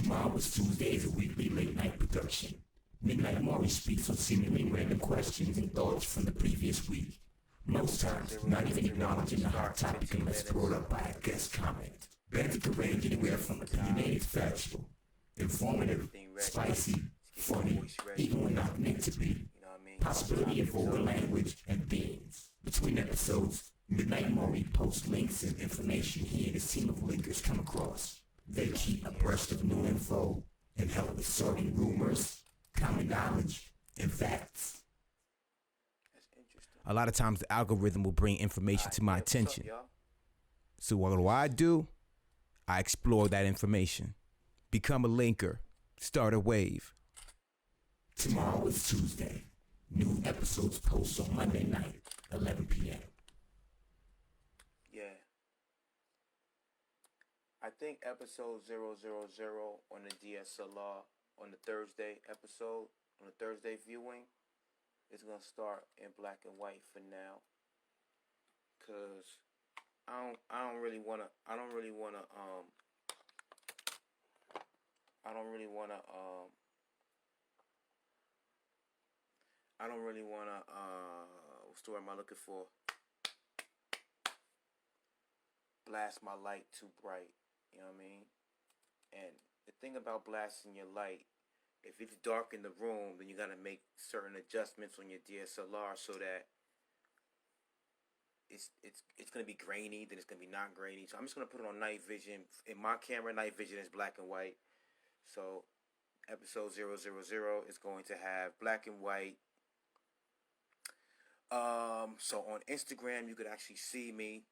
Tomorrow is Tuesday is a weekly late night production. Midnight Maury speaks on seemingly random questions and thoughts from the previous week. Most times, not even acknowledging the hot topic unless brought up by a guest comment. Banter can range anywhere from opinionated, factual, informative, spicy, funny, even when not meant to be. Possibility of vulgar language and themes. Between episodes, Midnight Maury posts links and information he and his team of Linkrs come across. They keep abreast of new info and help with sorting rumors, common knowledge, and facts. A lot of times the algorithm will bring information to my attention. So what do? I explore that information. Become a linker. Start a wave. Tomorrow is Tuesday. New episodes post on Monday night, 11 p.m. Yeah. I think episode 000 on the DSLR on the Thursday episode, on the Thursday viewing, is going to start in black and white for now. Cause I don't really want to what's the word am I looking for? Blast my light too bright. You know what I mean? And the thing about blasting your light, if it's dark in the room, then you gotta make certain adjustments on your DSLR so that it's gonna be grainy, then it's gonna be not grainy. So I'm just gonna put it on night vision. In my camera, night vision is black and white. So episode 000 is going to have black and white. So on Instagram you could actually see me.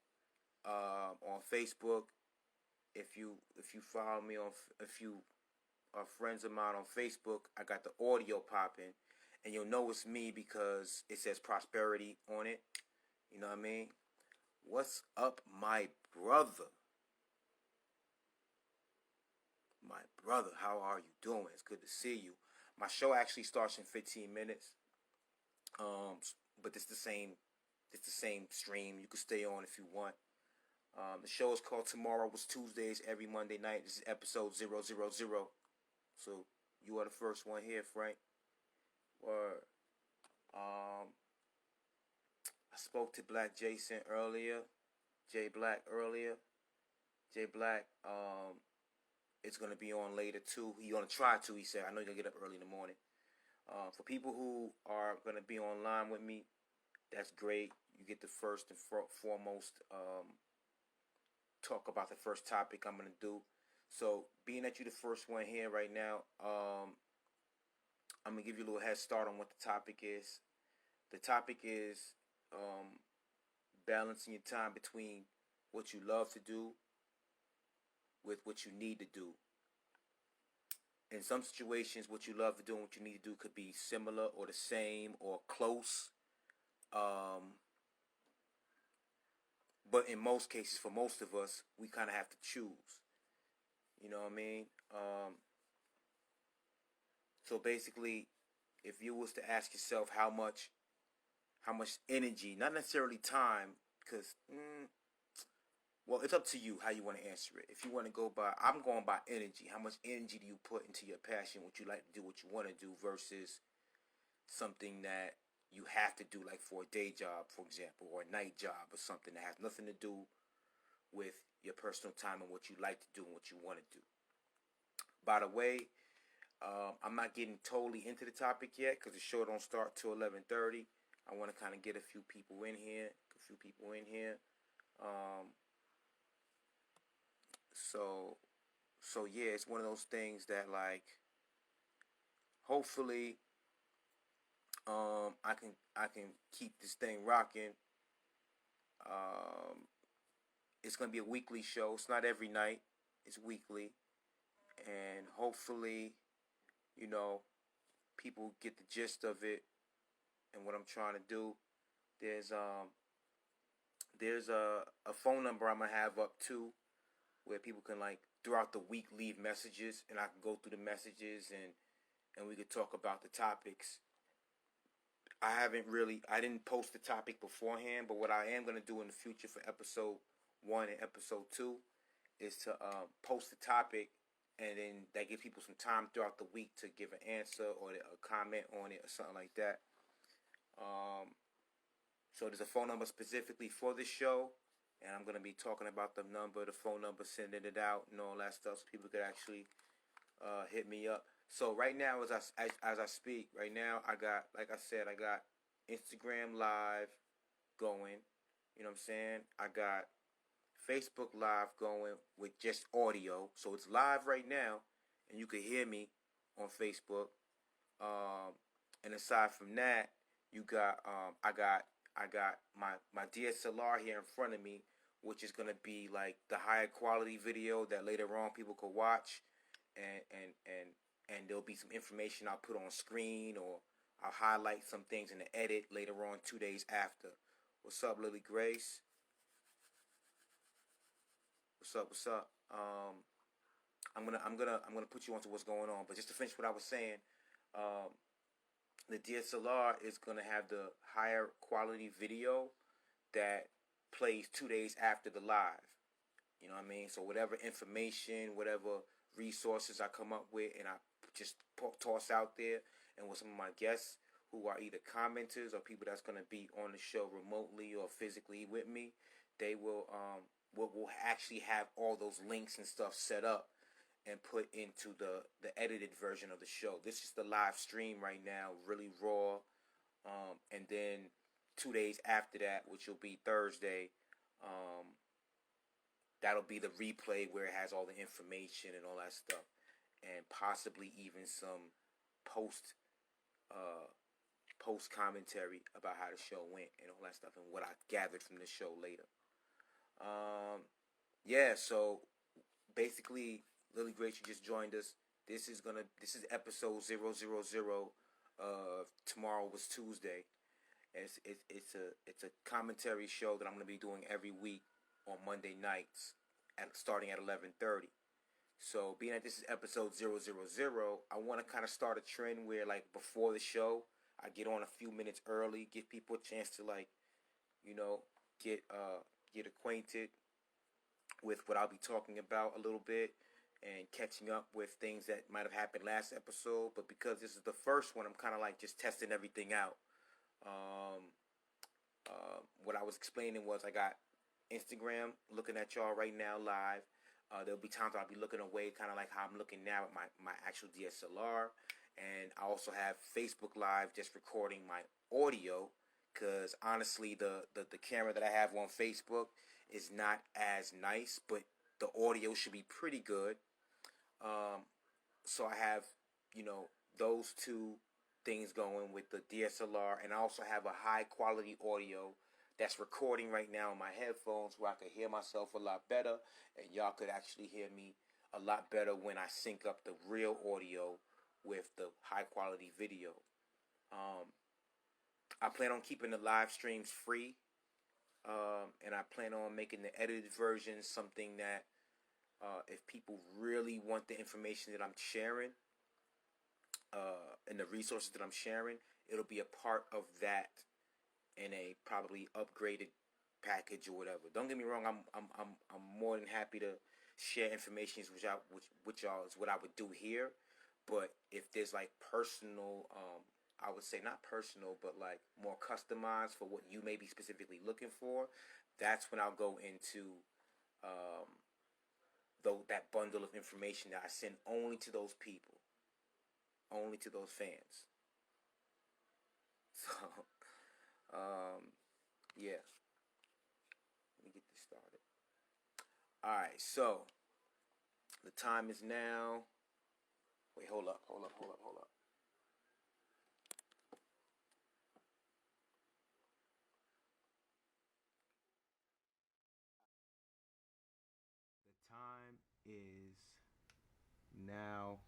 On Facebook, if you follow me on, if you are friends of mine on Facebook, I got the audio popping, and you'll know it's me because it says prosperity on it. You know what I mean? What's up, my brother? My brother, how are you doing? It's good to see you. My show actually starts in 15 minutes. But it's the same stream. You can stay on if you want. The show is called Tomorrow Was Tuesdays every Monday night. This is episode 000. So you are the first one here, Frank. Word. I spoke to Black Jason earlier. J Black earlier. J Black, it's gonna be on later too. He gonna try to, he said. I know you're gonna get up early in the morning. For people who are gonna be online with me, that's great. You get the first and foremost talk about the first topic I'm going to do. So, being that you're the first one here right now, I'm going to give you a little head start on what the topic is. The topic is balancing your time between what you love to do with what you need to do. In some situations, what you love to do and what you need to do could be similar or the same or close. But in most cases, for most of us, we kind of have to choose. You know what I mean? So basically, if you was to ask yourself how much energy, not necessarily time, because, well, it's up to you how you want to answer it. If you want to go by, I'm going by energy. How much energy do you put into your passion, what you like to do, what you want to do, versus something that you have to do, like for a day job, for example, or a night job or something that has nothing to do with your personal time and what you like to do and what you want to do. By the way, I'm not getting totally into the topic yet because the show don't start till 11:30. I want to kind of get a few people in here. So yeah, it's one of those things that, like, hopefully I can keep this thing rocking. It's gonna be a weekly show. It's not every night. It's weekly, and hopefully, people get the gist of it and what I'm trying to do. There's a phone number I'm gonna have up too, where people can, like, throughout the week leave messages, and I can go through the messages and we could talk about the topics. I didn't post the topic beforehand, but what I am going to do in the future for episode 1 and episode 2 is to post the topic and then that gives people some time throughout the week to give an answer or a comment on it or something like that. So there's a phone number specifically for this show, and I'm gonna be talking about the number, the phone number, sending it out, and all that stuff, so people could actually hit me up. So right now, as I speak, right now I got, like I said, I got Instagram Live going. You know what I'm saying? I got Facebook Live going with just audio, so it's live right now, and you can hear me on Facebook. And aside from that, you got I got my DSLR here in front of me, which is gonna be like the higher quality video that later on people could watch, and there'll be some information I'll put on screen, or I'll highlight some things in the edit later on 2 days after. What's up, Lily Grace? What's up? I'm gonna put you onto what's going on, but just to finish what I was saying, the DSLR is gonna have the higher quality video that plays 2 days after the live. You know what I mean? So whatever information, whatever resources I come up with, and I just toss out there, and with some of my guests who are either commenters or people that's gonna be on the show remotely or physically with me, they will we'll actually have all those links and stuff set up and put into the edited version of the show. This is the live stream right now, really raw. And then 2 days after that, which will be Thursday, that'll be the replay where it has all the information and all that stuff, and possibly even some post commentary about how the show went and all that stuff, and what I gathered from the show later. Yeah, so basically, Lily Grace, you just joined us. This is episode 000. Tomorrow was Tuesday. It's a commentary show that I'm gonna be doing every week on Monday nights, starting at 11:30. So being that this is episode 000, I want to kind of start a trend where, like, before the show, I get on a few minutes early, give people a chance to, like, get acquainted with what I'll be talking about a little bit, and catching up with things that might have happened last episode. But because this is the first one, I'm kind of like just testing everything out. What I was explaining was I got Instagram looking at y'all right now live. There'll be times I'll be looking away, kind of like how I'm looking now at my actual DSLR. And I also have Facebook Live just recording my audio, because honestly, the camera that I have on Facebook is not as nice, but the audio should be pretty good. So I have, those two things going with the DSLR, and I also have a high quality audio that's recording right now on my headphones, where I could hear myself a lot better, and y'all could actually hear me a lot better when I sync up the real audio with the high quality video. I plan on keeping the live streams free, and I plan on making the edited version something that, if people really want the information that I'm sharing, and the resources that I'm sharing, it'll be a part of that in a probably upgraded package or whatever. Don't get me wrong, I'm more than happy to share information with y'all is what I would do here. But if there's like personal, I would say not personal, but like more customized for what you may be specifically looking for, that's when I'll go into that bundle of information that I send only to those people, only to those fans. So, yeah. Let me get this started. Alright, so the time is now. Wait, hold up. The time is now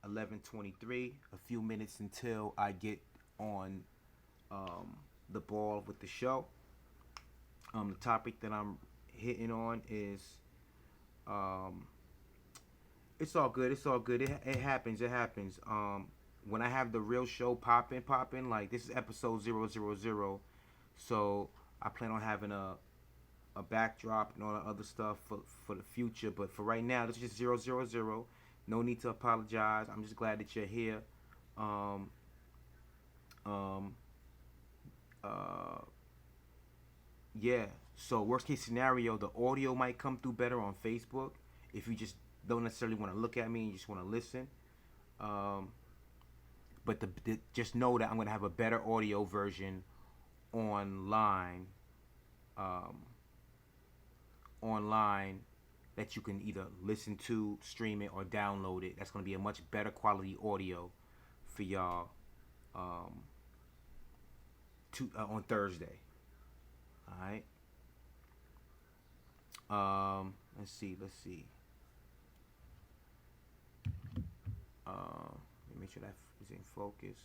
11:23. A few minutes until I get on the ball with the show. The topic that I'm hitting on is it's all good. It happens. When I have the real show popping, like this is episode 000. So I plan on having a a backdrop and all that other stuff for the future. But for right now, this is just 000. No need to apologize. I'm just glad that you're here. Yeah. So worst case scenario, the audio might come through better on Facebook if you just don't necessarily want to look at me and you just want to listen. But just know that I'm gonna have a better audio version online. Online that you can either listen to, stream it, or download it. That's gonna be a much better quality audio for y'all on Thursday. All right. Let's see. Let me make sure that is in focus.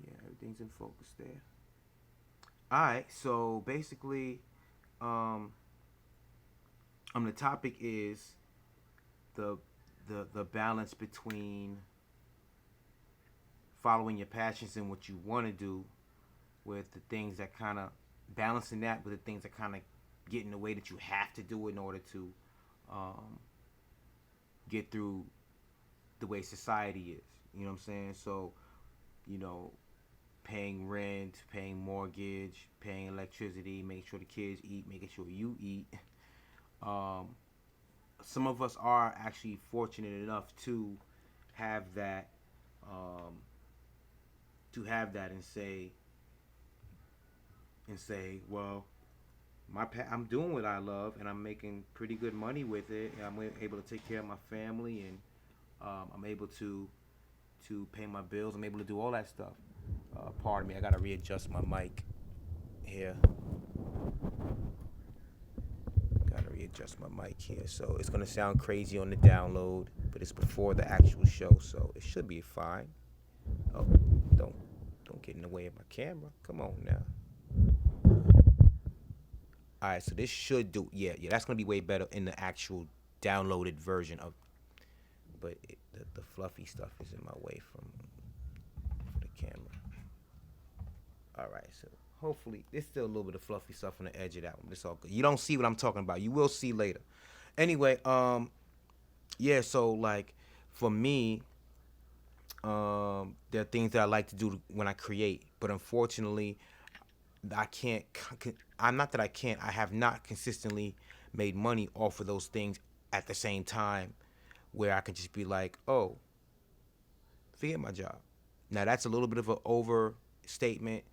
Yeah, everything's in focus there. All right. So basically, the topic is the balance between following your passions and what you want to do, with the things that kind of balancing that with the things that kind of get in the way that you have to do in order to get through the way society is. You know what I'm saying? So, paying rent, paying mortgage, paying electricity, making sure the kids eat, making sure you eat. Some of us are actually fortunate enough to have that, and say, well, I'm doing what I love, and I'm making pretty good money with it, and I'm able to take care of my family, and I'm able to pay my bills. I'm able to do all that stuff. Pardon me, I gotta readjust my mic here. So it's gonna sound crazy on the download, but it's before the actual show, so it should be fine. Oh, don't get in the way of my camera. Come on now. All right, so this should do. Yeah. That's gonna be way better in the actual downloaded version of. But the fluffy stuff is in my way for the camera. All right, so hopefully there's still a little bit of fluffy stuff on the edge of that one. But it's all good. You don't see what I'm talking about. You will see later. Anyway, yeah. So like for me, there are things that I like to do when I create, but unfortunately, I can't. I'm not that I can't. I have not consistently made money off of those things at the same time, where I can just be like, oh, forget my job. Now that's a little bit of an overstatement,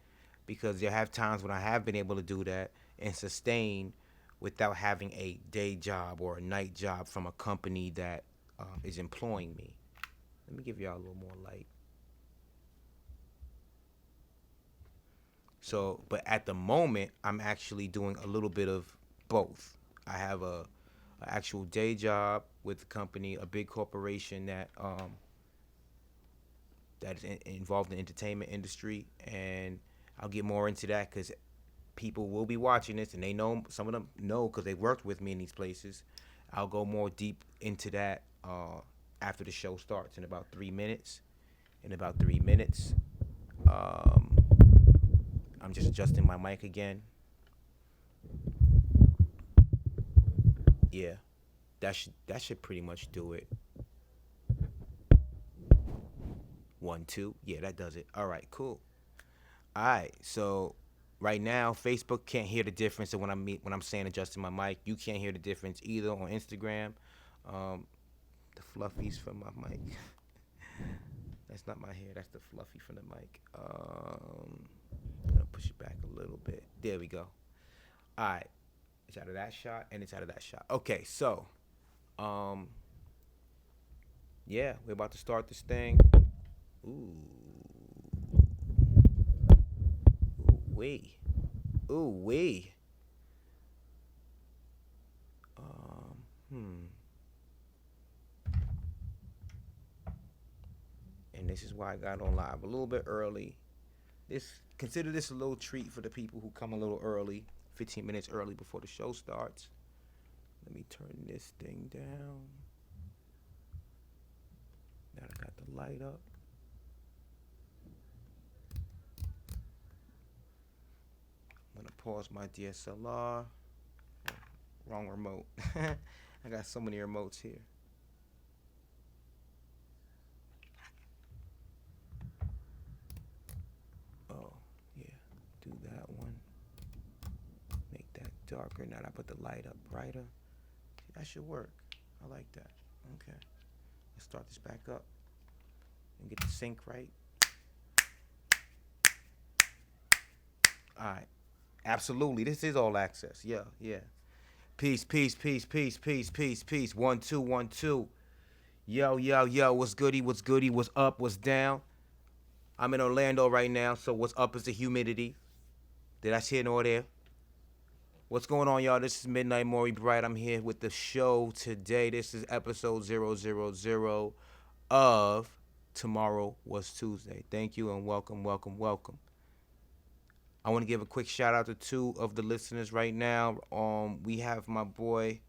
because there have times when I have been able to do that and sustain without having a day job or a night job from a company that is employing me. Let me give y'all a little more light. So, but at the moment, I'm actually doing a little bit of both. I have a actual day job with a company, a big corporation that is involved in the entertainment industry, and I'll get more into that because people will be watching this, and they know, some of them know because they worked with me in these places. I'll go more deep into that after the show starts in about 3 minutes. I'm just adjusting my mic again. Yeah, that should pretty much do it. 1, 2. Yeah, that does it. All right, cool. All right, so right now Facebook can't hear the difference. And when I'm saying adjusting my mic, you can't hear the difference either on Instagram. The fluffies from my mic. That's not my hair. That's the fluffy from the mic. I'm gonna push it back a little bit. There we go. All right, it's out of that shot and it's out of that shot. Okay, so, yeah, we're about to start this thing. Ooh wee. And this is why I got on live a little bit early. Consider this a little treat for the people who come a little early, 15 minutes early before the show starts. Let me turn this thing down. Now I got the light up. I'm gonna pause my DSLR. Wrong remote. I got so many remotes here. Oh, yeah. Do that one. Make that darker. Now I put the light up brighter. That should work. I like that. Okay. Let's start this back up and get the sync right. All right. Absolutely. This is all access. Yeah, yeah. Peace, peace, peace, peace, peace, peace, peace. 1 2 1 2. Yo, yo, yo. What's goody? What's goody? What's up? What's down? I'm in Orlando right now, so what's up is the humidity. Did I see it or there? What's going on, y'all? This is Mid.KNight, Maury Bright. I'm here with the show today. This is episode 000 of Tomorrow Was Tuesday. Thank you and welcome, welcome, welcome. I want to give a quick shout out to two of the listeners right now. We have my boy,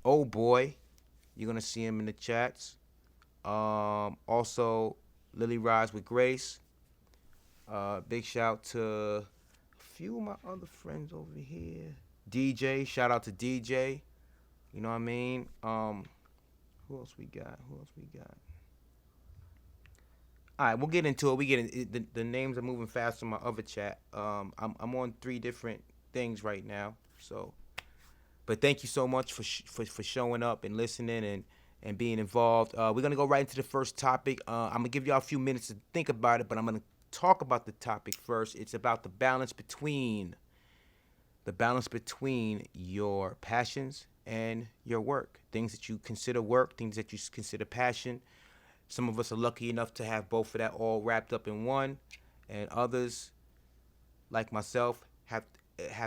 oh boy. You're going to see him in the chats. Also, Lily Rise with Grace. Big shout to a few of my other friends over here. DJ, shout out to DJ. You know what I mean? Who else we got? All right, we'll get into it. The names are moving fast on my other chat. I'm on 3 different things right now. So, but thank you so much for showing up and listening and being involved. We're gonna go right into the first topic. I'm gonna give y'all a few minutes to think about it, but I'm gonna talk about the topic first. It's about the balance between your passions and your work. Things that you consider work, things that you consider passion. Some of us are lucky enough to have both of that all wrapped up in one, and others, like myself, have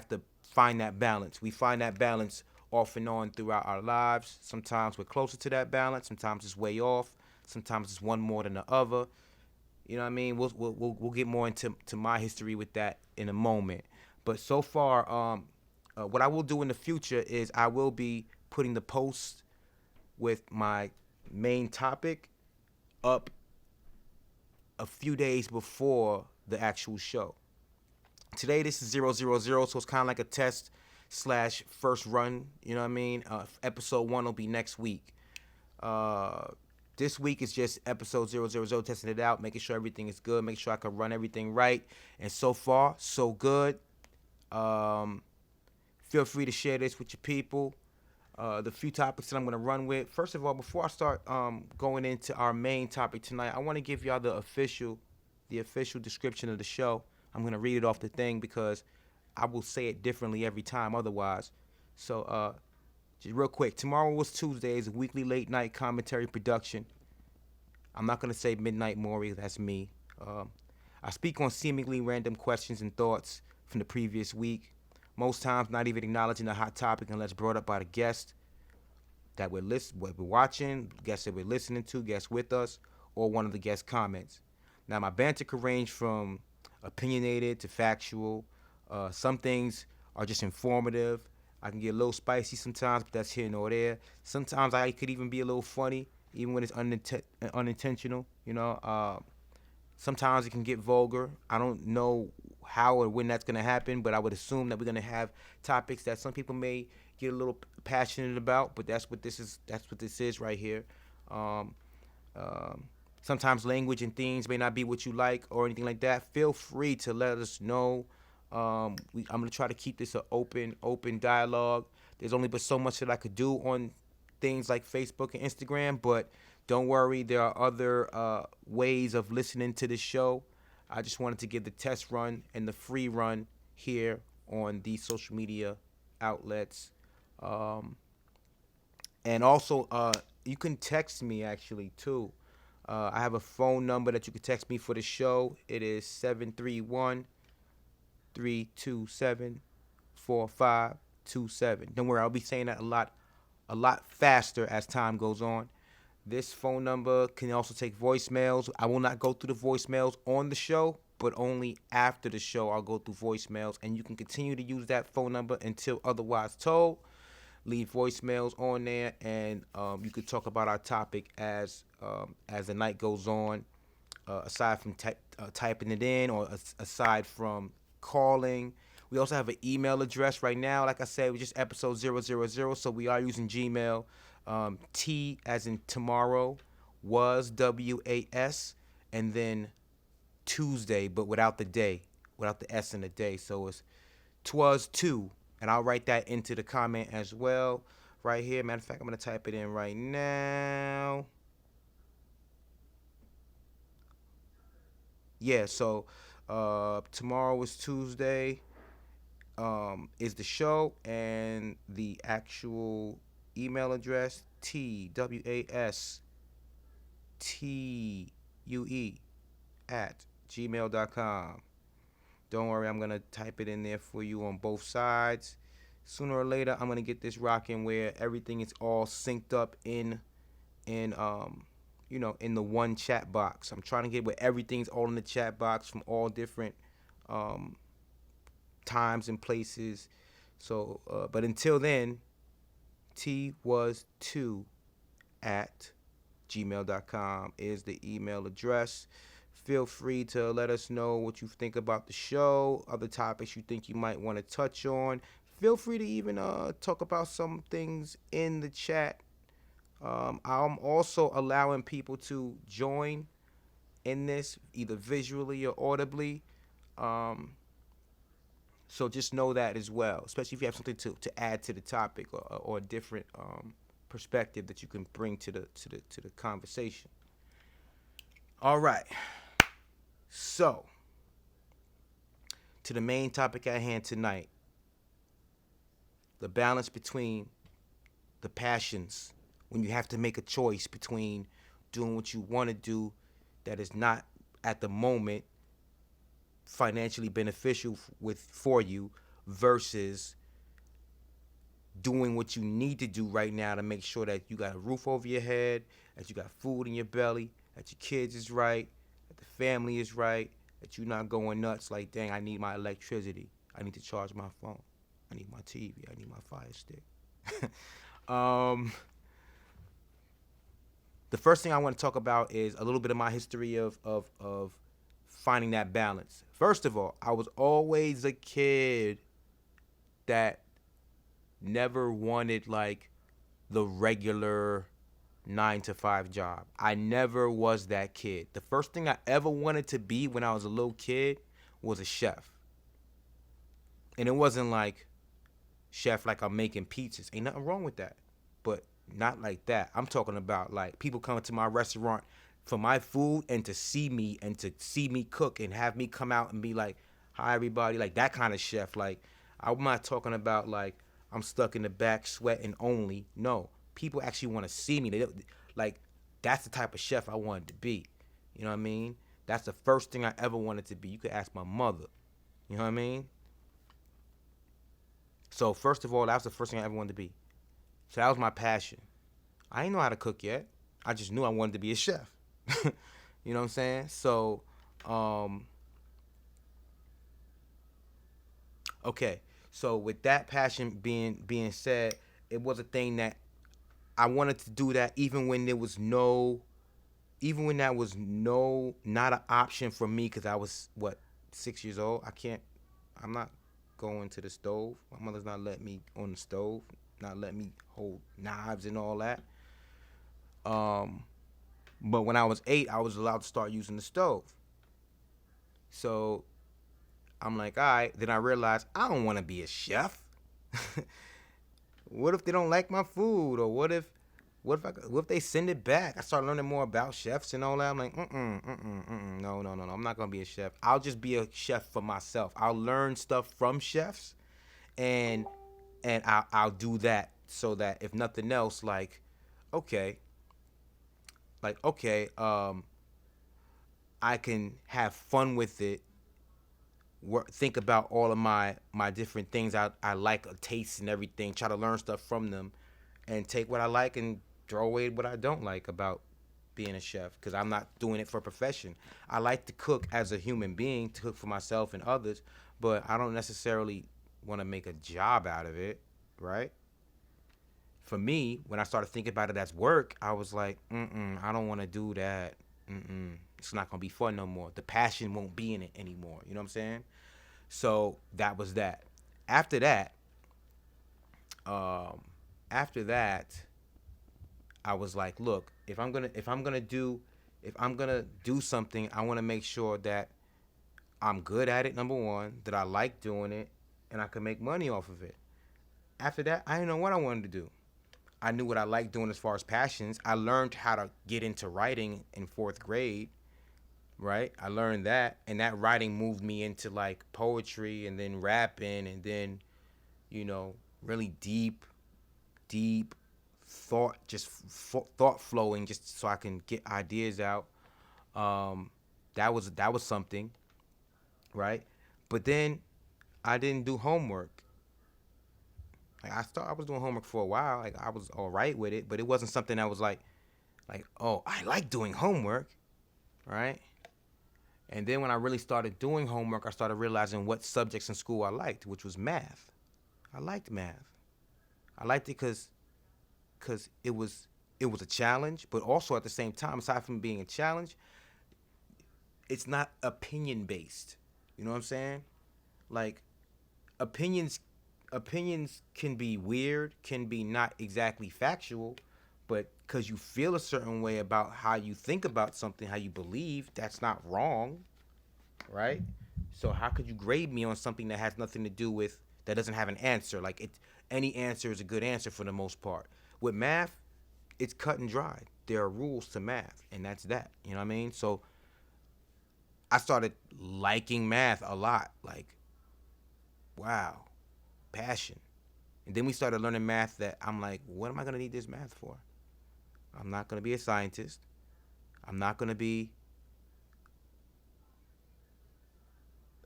to find that balance. We find that balance off and on throughout our lives. Sometimes we're closer to that balance. Sometimes it's way off. Sometimes it's one more than the other. You know what I mean? We'll get more into my history with that in a moment. But so far, what I will do in the future is I will be putting the post with my main topic up a few days before the actual show. Today, this is 000, so it's kind of like a test / first run. You know what I mean? Episode 1 will be next week. This week is just episode 000, testing it out, making sure everything is good, making sure I can run everything right. And so far, so good. Feel free to share this with your people. The few topics that I'm going to run with. First of all, before I start going into our main topic tonight, I want to give y'all the official description of the show. I'm going to read it off the thing because I will say it differently every time otherwise. So, just real quick, Tomorrow Was Tuesday is a weekly late night commentary production. I'm not going to say Mid.KNight Maury, that's me. I speak on seemingly random questions and thoughts from the previous week. Most times not even acknowledging a hot topic unless brought up by the guest that we're watching, guests that we're listening to, guests with us, or one of the guest comments. Now, my banter could range from opinionated to factual. Some things are just informative. I can get a little spicy sometimes, but that's here nor there. Sometimes I could even be a little funny, even when it's unintentional, you know. Sometimes it can get vulgar. I don't know how or when that's going to happen, but I would assume that we're going to have topics that some people may get a little passionate about, but that's what this is right here. Sometimes language and things may not be what you like or anything like that. Feel free to let us know. I'm going to try to keep this an open dialogue. There's only but so much that I could do on things like Facebook and Instagram, but don't worry, there are other ways of listening to the show. I just wanted to give the test run and the free run here on these social media outlets. And also, you can text me actually too. I have a phone number that you can text me for the show. It is 731-327-4527. Don't worry, I'll be saying that a lot faster as time goes on. This phone number can also take voicemails. I will not go through the voicemails on the show, but only after the show I'll go through voicemails. And you can continue to use that phone number until otherwise told. Leave voicemails on there, and you could talk about our topic as the night goes on, aside from typing it in or aside from calling. We also have an email address right now. Like I said, we're just episode 000, so we are using Gmail. T as in tomorrow, was WAS, and then Tuesday, but without the day, without the S in the day. So it's twas2, and I'll write that into the comment as well right here. Matter of fact, I'm going to type it in right now. Yeah, so tomorrow is Tuesday, is the show, and the actual email address, twastue@gmail.com. Don't worry, I'm gonna type it in there for you on both sides. Sooner or later, I'm gonna get this rocking where everything is all synced up in the one chat box. I'm trying to get where everything's all in the chat box from all different times and places. So, but until then, twas2@gmail.com is the email address. Feel free to let us know what you think about the show, other topics you think you might want to touch on. Feel free to even talk about some things in the chat. I'm also allowing people to join in this, either visually or audibly. So just know that as well, especially if you have something to add to the topic, or a different perspective that you can bring to the conversation. All right. So, to the main topic at hand tonight, the balance between the passions, when you have to make a choice between doing what you want to do that is not at the moment financially beneficial for you, versus doing what you need to do right now to make sure that you got a roof over your head, that you got food in your belly, that your kids is right, that the family is right, that you're not going nuts like, dang, I need my electricity, I need to charge my phone, I need my TV, I need my Fire Stick. The first thing I want to talk about is a little bit of my history of finding that balance. First of all, I was always a kid that never wanted like the regular 9-to-5 job. I never was that kid. The first thing I ever wanted to be when I was a little kid was a chef. And it wasn't like chef like I'm making pizzas. Ain't nothing wrong with that. But not like that. I'm talking about like people coming to my restaurant for my food and to see me cook and have me come out and be like, hi everybody, like that kind of chef. Like, I'm not talking about like I'm stuck in the back sweating only. No, people actually want to see me. Like, that's the type of chef I wanted to be. You know what I mean? That's the first thing I ever wanted to be. You could ask my mother. You know what I mean? So first of all, that was the first thing I ever wanted to be. So that was my passion. I didn't know how to cook yet. I just knew I wanted to be a chef. You know what I'm saying? So, okay. So with that passion being said, it was a thing that I wanted to do that even when that was not an option for me, because I was 6 years old. I'm not going to the stove. My mother's not letting me on the stove, not letting me hold knives and all that. But when I was 8, I was allowed to start using the stove. So I'm like, all right. Then I realized I don't want to be a chef. What if they don't like my food? Or what if they send it back? I started learning more about chefs and all that. I'm like, no. I'm not gonna be a chef. I'll just be a chef for myself. I'll learn stuff from chefs, and I'll do that so that if nothing else, okay, I can have fun with it. Think about all of my different things I like, taste and everything. Try to learn stuff from them, and take what I like and throw away what I don't like about being a chef. Because I'm not doing it for a profession. I like to cook as a human being, to cook for myself and others, but I don't necessarily want to make a job out of it, right? For me, when I started thinking about it as work, I was like, I don't want to do that. It's not gonna be fun no more. The passion won't be in it anymore. You know what I'm saying? So that was that. After that, um, after that, I was like, look, if I'm gonna do something, I want to make sure that I'm good at it. Number one, that I like doing it, and I can make money off of it. After that, I didn't know what I wanted to do. I knew what I liked doing as far as passions. I learned how to get into writing in fourth grade, right? I learned that, and that writing moved me into like poetry and then rapping and then, really deep thought, just thought flowing, just so I can get ideas out. Um, that was something, right? But then I didn't do homework. Like I was doing homework for a while. Like I was all right with it, but it wasn't something that was like, oh, I like doing homework, right? And then when I really started doing homework, I started realizing what subjects in school I liked, which was math. I liked math. I liked it because it was a challenge, but also at the same time, aside from being a challenge, it's not opinion based. You know what I'm saying? Like opinions opinions can be weird, can be not exactly factual, but because you feel a certain way about how you think about something, how you believe, that's not wrong, right? So how could you grade me on something that has nothing to do with, that doesn't have an answer? Like any answer is a good answer for the most part. With math, it's cut and dry. There are rules to math, and that's that. You know what I mean? So I started liking math a lot. Like, wow, passion. And then we started learning math that I'm like, what am I gonna need this math for? I'm not gonna be a scientist. I'm not gonna be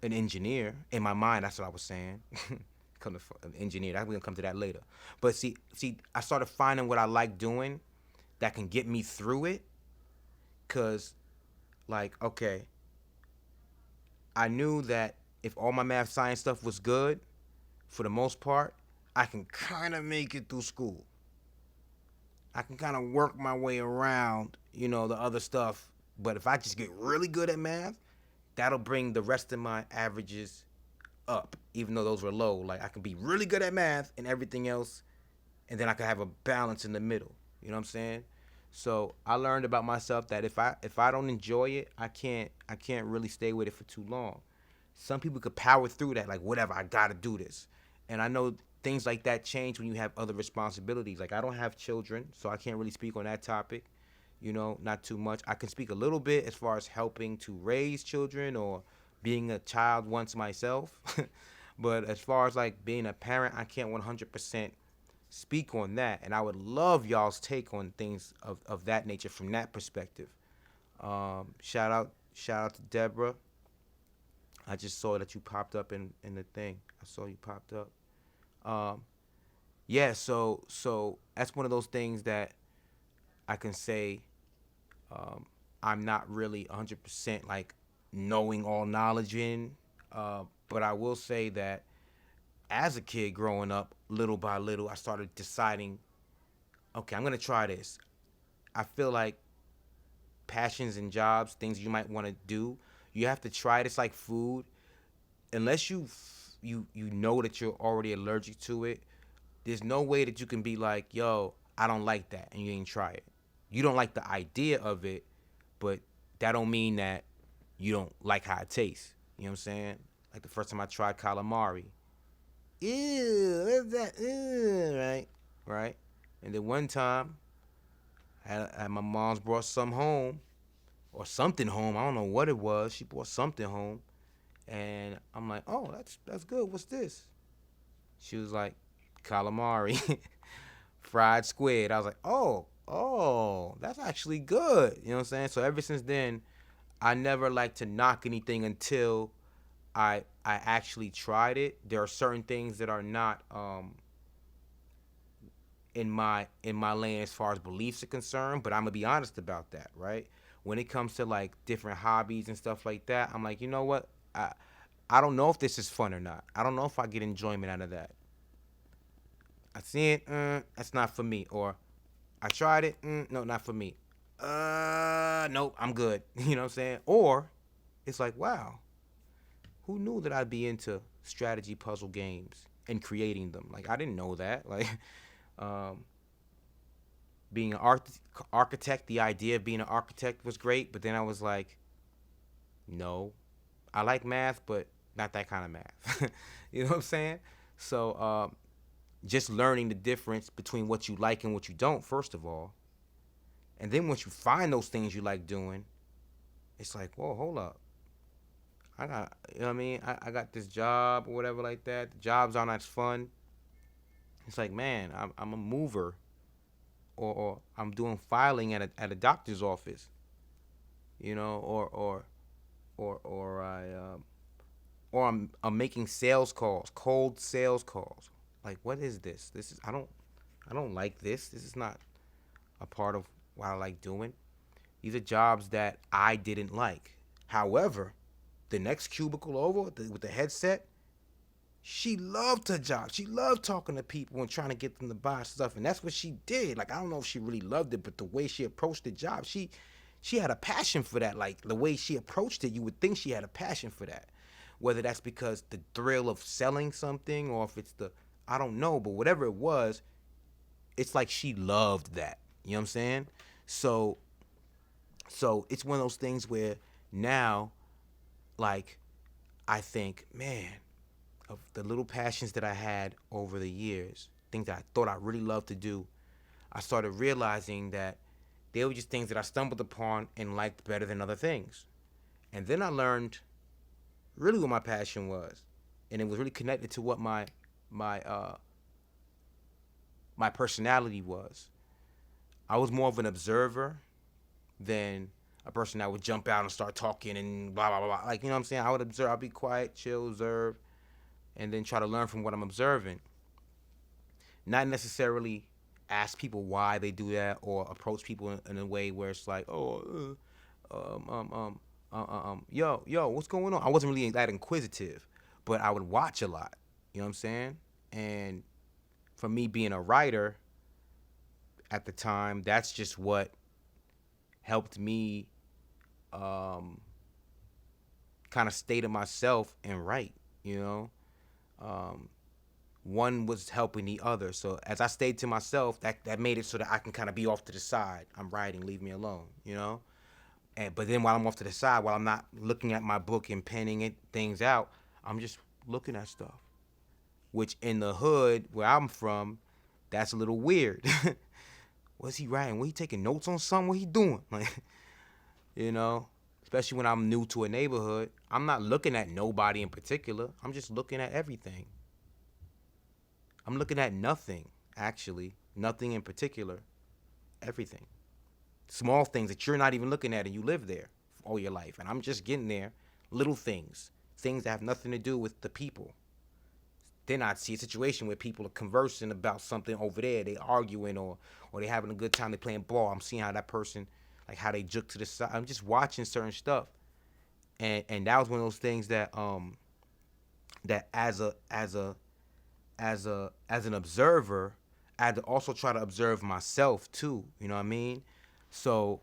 an engineer. In my mind, that's what I was saying. Come to an engineer. We're gonna come to that later. But see, I started finding what I like doing that can get me through it. Cause, like, okay, I knew that if all my math science stuff was good, for the most part, I can kind of make it through school. I can kind of work my way around, the other stuff. But if I just get really good at math, that'll bring the rest of my averages up, even though those were low. Like I can be really good at math and everything else, and then I can have a balance in the middle. You know what I'm saying? So I learned about myself that if I don't enjoy it, I can't really stay with it for too long. Some people could power through that, like whatever, I gotta do this. And I know things like that change when you have other responsibilities. Like I don't have children, so I can't really speak on that topic. Not too much. I can speak a little bit as far as helping to raise children or being a child once myself. But as far as like being a parent, I can't 100% speak on that. And I would love y'all's take on things of that nature from that perspective. Shout out to Deborah. I just saw that you popped up in the thing. I saw you popped up. Yeah, so that's one of those things that I can say I'm not really 100% like knowing all knowledge in, but I will say that as a kid growing up, little by little, I started deciding, okay, I'm gonna try this. I feel like passions and jobs, things you might want to do, you have to try it. It's like food. Unless you know that you're already allergic to it, there's no way that you can be like, yo, I don't like that, and you ain't try it. You don't like the idea of it, but that don't mean that you don't like how it tastes. You know what I'm saying? Like the first time I tried calamari. Ew, what's that? Ew, right? Right? And then one time, I had my mom's brought some home, or something home. I don't know what it was. She brought something home. And I'm like, oh, that's good. What's this? She was like, calamari, fried squid. I was like, oh, that's actually good. You know what I'm saying? So ever since then, I never like to knock anything until I actually tried it. There are certain things that are not in my lane as far as beliefs are concerned, but I'm gonna be honest about that, right? When it comes to like different hobbies and stuff like that, I'm like, you know what? I don't know if this is fun or not. I don't know if I get enjoyment out of that. I see it, that's not for me. Or I tried it, no, not for me. Nope, I'm good. You know what I'm saying? Or it's like, wow, who knew that I'd be into strategy puzzle games and creating them? Like, I didn't know that. Like, being an architect, the idea of being an architect was great, but then I was like, no, I like math, but not that kind of math. You know what I'm saying? So just learning the difference between what you like and what you don't, first of all. And then once you find those things you like doing, it's like, whoa, hold up. I got, you know what I mean? I got this job or whatever like that. The jobs aren't as fun. It's like, man, I'm a mover, or I'm doing filing at a doctor's office, you know, or I'm making sales calls, cold sales calls. Like, what is this? This is I don't like this. This is not a part of what I like doing. These are jobs that I didn't like. However, the next cubicle over with the headset, she loved her job. She loved talking to people and trying to get them to buy stuff, and that's what she did. Like, I don't know if she really loved it, but the way she approached the job, she had a passion for that. Like, the way she approached it, you would think she had a passion for that. Whether that's because the thrill of selling something, or if it's I don't know, but whatever it was, it's like she loved that. You know what I'm saying? So it's one of those things where now, like, I think, man, of the little passions that I had over the years, things that I thought I really loved to do, I started realizing that they were just things that I stumbled upon and liked better than other things. And then I learned really what my passion was, and it was really connected to what my personality was. I was more of an observer than a person that would jump out and start talking and blah, blah, blah. Like, you know what I'm saying? I would observe. I'll be quiet, chill, observe, and then try to learn from what I'm observing. Not necessarily ask people why they do that, or approach people in a way where it's like, yo, what's going on? I wasn't really that inquisitive, but I would watch a lot. You know what I'm saying? And for me being a writer at the time, that's just what helped me kind of stay to myself and write, you know? One was helping the other. So as I stayed to myself, that made it so that I can kind of be off to the side. I'm writing, leave me alone, you know? But then while I'm off to the side, while I'm not looking at my book and penning things out, I'm just looking at stuff. Which in the hood where I'm from, that's a little weird. What's he writing? What, he taking notes on something? What he doing? Like, you know, especially when I'm new to a neighborhood, I'm not looking at nobody in particular. I'm just looking at everything. I'm looking at nothing, actually. Nothing in particular. Everything. Small things that you're not even looking at, and you live there all your life. And I'm just getting there. Little things. Things that have nothing to do with the people. Then I'd see a situation where people are conversing about something over there. They arguing or they having a good time. They playing ball. I'm seeing how that person, like how they juke to the side. I'm just watching certain stuff, and that was one of those things that that as an observer, I had to also try to observe myself too. You know what I mean? So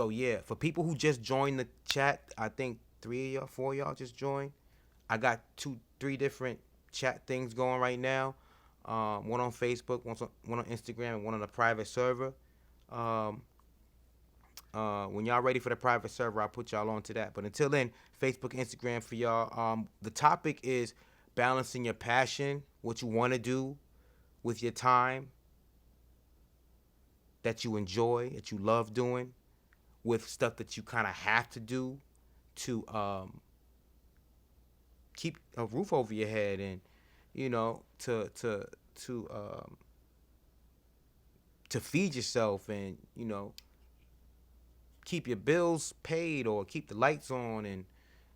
yeah. For people who just joined the chat, I think 3 of y'all, 4 of y'all just joined. I got 2-3 different chat things going right now. One on Facebook, one on Instagram, and one on a private server. When y'all ready for the private server, I'll put y'all on to that. But until then, Facebook, Instagram for y'all. The topic is balancing your passion, what you want to do with your time that you enjoy, that you love doing, with stuff that you kind of have to do to keep a roof over your head, and you know, to feed yourself, and you know, keep your bills paid or keep the lights on. And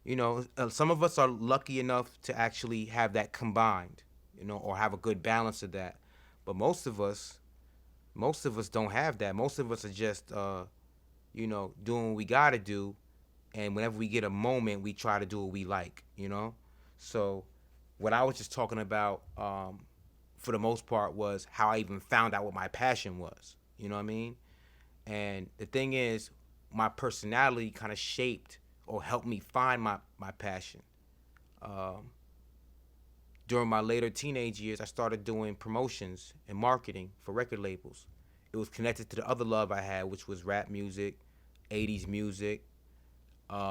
you know, some of us are lucky enough to actually have that combined, you know, or have a good balance of that. But most of us don't have that. Most of us are just you know, doing what we gotta do, and whenever we get a moment, we try to do what we like, you know. So what I was just talking about, for the most part, was how I even found out what my passion was. You know what I mean? And the thing is, my personality kind of shaped or helped me find my passion. During my later teenage years, I started doing promotions and marketing for record labels. It was connected to the other love I had, which was rap music, 80s music,